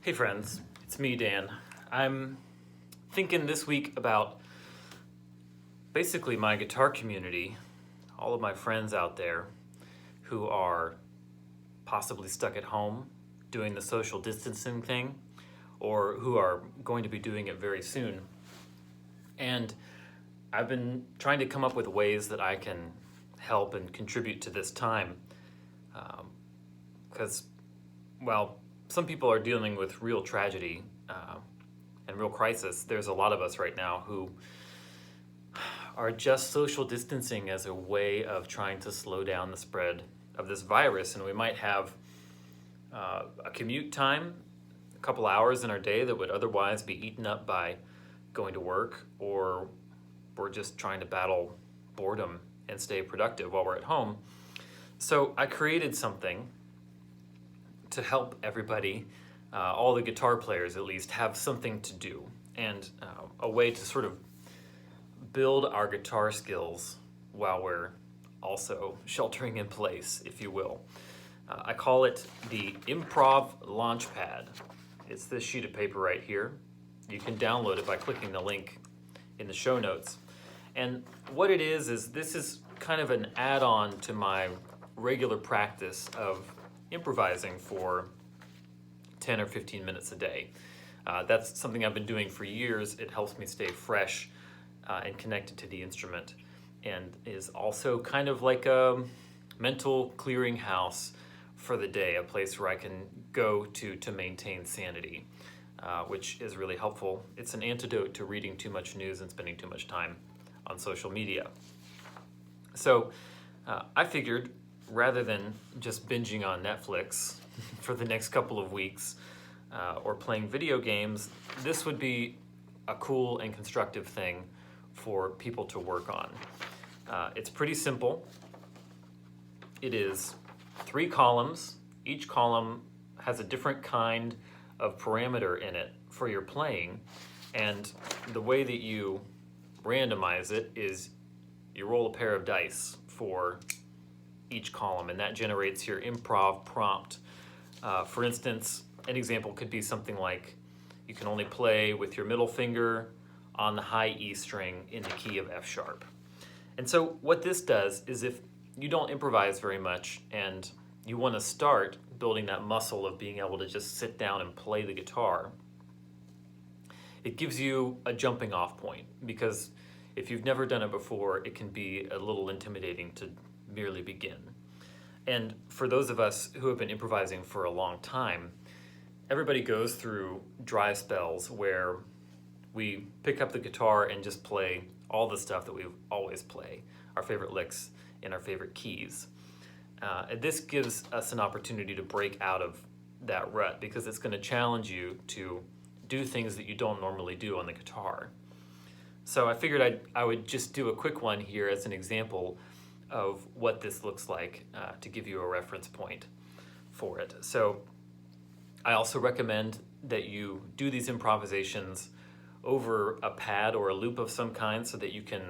Hey friends, it's me, Dan. I'm thinking this week about basically my guitar community, all of my friends out there who are possibly stuck at home doing the social distancing thing, or who are going to be doing it very soon. And I've been trying to come up with ways that I can help and contribute to this time. Because, some people are dealing with real tragedy and real crisis. There's a lot of us right now who are just social distancing as a way of trying to slow down the spread of this virus. And we might have a commute time, a couple hours in our day that would otherwise be eaten up by going to work, or we're just trying to battle boredom and stay productive while we're at home. So I created something to help everybody, all the guitar players at least, have something to do, and a way to sort of build our guitar skills while we're also sheltering in place, if you will. I call it the Improv Launch Pad. It's this sheet of paper right here. You can download it by clicking the link in the show notes. And what it is this is kind of an add-on to my regular practice of improvising for 10 or 15 minutes a day. That's something I've been doing for years. It helps me stay fresh and connected to the instrument, and is also kind of like a mental clearinghouse for the day, a place where I can go to maintain sanity, which is really helpful. It's an antidote to reading too much news and spending too much time on social media. So I figured, rather than just binging on Netflix for the next couple of weeks or playing video games, this would be a cool and constructive thing for people to work on. It's pretty simple. It is 3 columns. Each column has a different kind of parameter in it for your playing, and the way that you randomize it is you roll a pair of dice for each column, and that generates your improv prompt. For instance, an example could be something like, you can only play with your middle finger on the high E string in the key of F sharp. And so what this does is, if you don't improvise very much and you want to start building that muscle of being able to just sit down and play the guitar, it gives you a jumping off point, because if you've never done it before, it can be a little intimidating to merely begin. And for those of us who have been improvising for a long time, everybody goes through dry spells where we pick up the guitar and just play all the stuff that we always play, our favorite licks in our favorite keys. And this gives us an opportunity to break out of that rut, because it's going to challenge you to do things that you don't normally do on the guitar. So I figured I would just do a quick one here as an example of what this looks like, to give you a reference point for it. So I also recommend that you do these improvisations over a pad or a loop of some kind, so that you can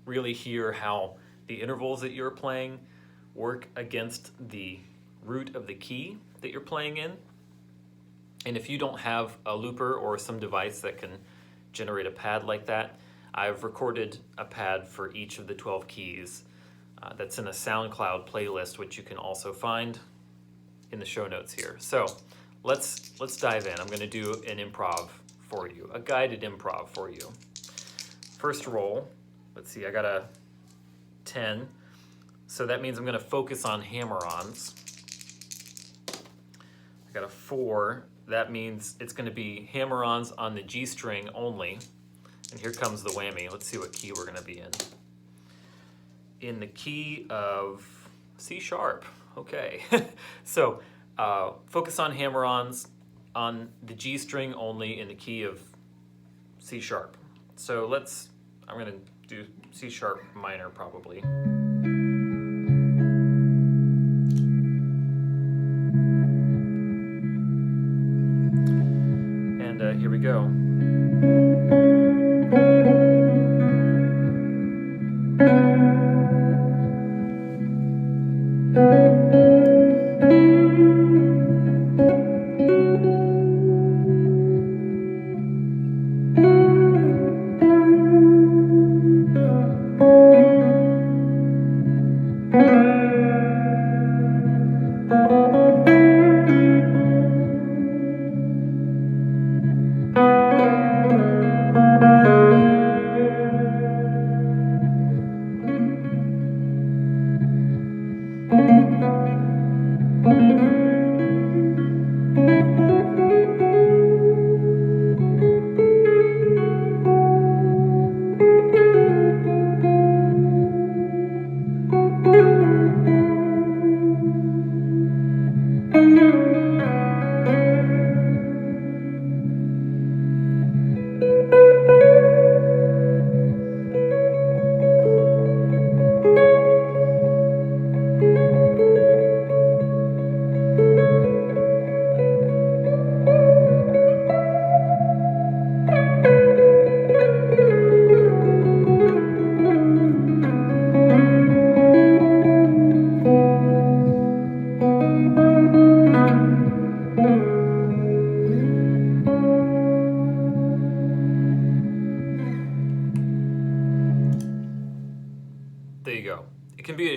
really hear how the intervals that you're playing work against the root of the key that you're playing in. And if you don't have a looper or some device that can generate a pad like that, I've recorded a pad for each of the 12 keys that's in a SoundCloud playlist, which you can also find in the show notes here. So let's dive in. I'm going to do an improv for you, a guided improv for you. First roll, let's see, I got a 10, so that means I'm going to focus on hammer-ons. I got a 4, that means it's going to be hammer-ons on the G string only. And here comes the whammy. Let's see what key we're going to be in. In the key of C sharp. Okay. So focus on hammer-ons on the G string only in the key of C sharp. So I'm going to do C sharp minor probably. And here we go.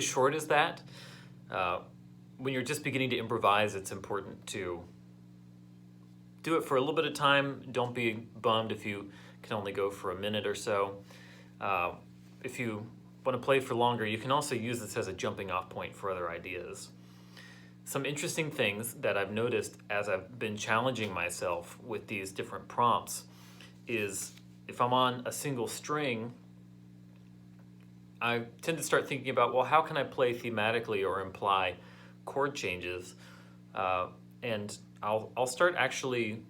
as short as that. When you're just beginning to improvise, it's important to do it for a little bit of time. Don't be bummed if you can only go for a minute or so. If you want to play for longer, you can also use this as a jumping off point for other ideas. Some interesting things that I've noticed as I've been challenging myself with these different prompts is if I'm on a single string, I tend to start thinking about, well, how can I play thematically or imply chord changes? And I'll start actually,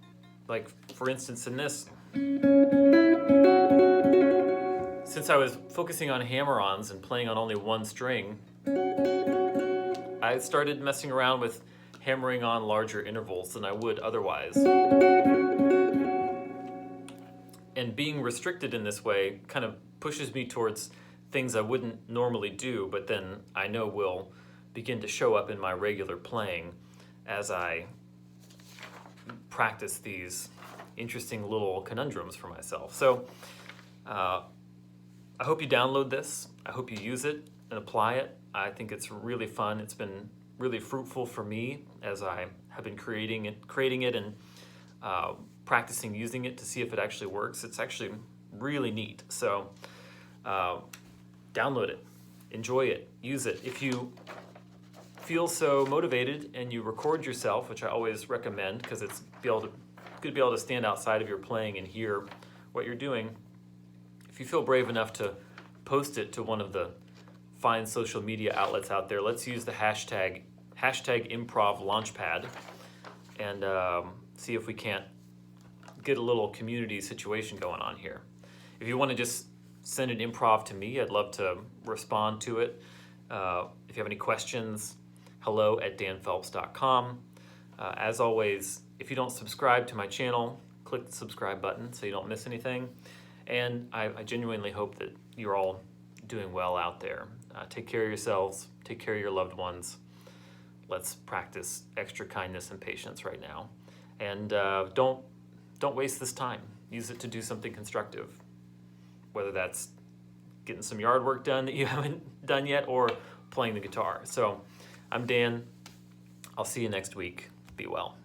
like for instance in this, since I was focusing on hammer-ons and playing on only one string, I started messing around with hammering on larger intervals than I would otherwise. And being restricted in this way kind of pushes me towards things I wouldn't normally do, but then I know will begin to show up in my regular playing as I practice these interesting little conundrums for myself. So I hope you download this. I hope you use it and apply it. I think it's really fun. It's been really fruitful for me as I have been creating it and practicing using it to see if it actually works. It's actually really neat. So download it, enjoy it, use it. If you feel so motivated and you record yourself, which I always recommend because it's good to be able to stand outside of your playing and hear what you're doing. If you feel brave enough to post it to one of the fine social media outlets out there, let's use the hashtag Improv Launch Pad and see if we can't get a little community situation going on here. If you want to just send an improv to me, I'd love to respond to it. If you have any questions, hello@danphelps.com. As always, if you don't subscribe to my channel, click the subscribe button so you don't miss anything. And I genuinely hope that you're all doing well out there. Take care of yourselves, take care of your loved ones. Let's practice extra kindness and patience right now. And don't waste this time. Use it to do something constructive, whether that's getting some yard work done that you haven't done yet or playing the guitar. So I'm Dan. I'll see you next week. Be well.